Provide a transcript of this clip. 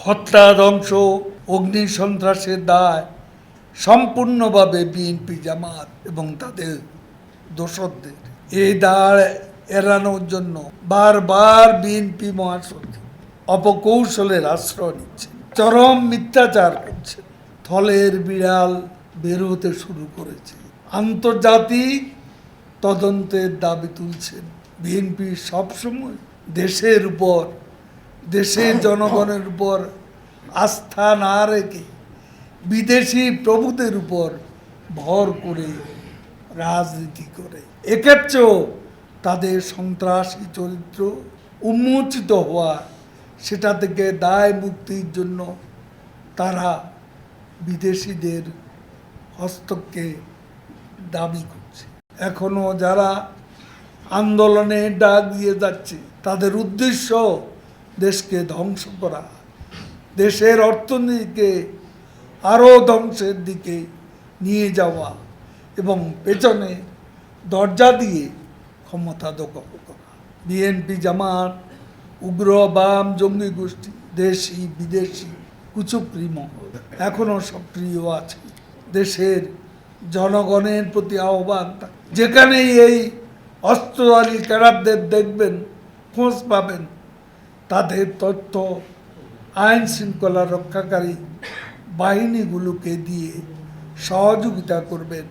হত্যা, ধ্বংস, অগ্নি সন্ত্রাসের দায় সম্পূর্ণভাবে বিএনপি জামাত এবং তাদের দোসরদের। এই দায় এড়ানোর জন্য বারবার বিএনপি মহাসচিব অপকৌশলের আশ্রয় নিচ্ছে, চরম মিথ্যাচার করছে, থলের বিড়াল বের হতে শুরু করেছে, আন্তর্জাতিক তদন্তের দাবি তুলছেন। বিএনপি সবসময় দেশের উপর, দেশের জনগণের উপর আস্থা না রেখে বিদেশি প্রভুদের উপর ভর করে রাজনীতি করে। এক্ষেত্রেও তাদের সন্ত্রাসী চরিত্র উন্মোচিত হওয়া, সেটা থেকে দায় মুক্তির জন্য তারা বিদেশিদের হস্তক্ষেপ দাবি করছে। এখনো যারা আন্দোলনে ডাক দিয়ে যাচ্ছে, তাদের উদ্দেশ্য দেশকে ধ্বংস করা, দেশের অর্থনীতিকে আরও ধ্বংসের দিকে নিয়ে যাওয়া এবং পেছনে দরজা দিয়ে ক্ষমতা দখল করা। বিএনপি জামাত, উগ্র বাম জঙ্গি গোষ্ঠী, দেশি বিদেশি কুচক্রী মহল এখনও সক্রিয় আছে। দেশের জনগণের প্রতি আহ্বান, যেখানেই এই অস্ত্রধারী ক্যাডারদের দেখবেন, খোঁজ পাবেন, তাদের তথ্য আইন শৃঙ্খলা রক্ষাকারী বাহিনীগুলোকে দিয়ে সহযোগিতা করবেন।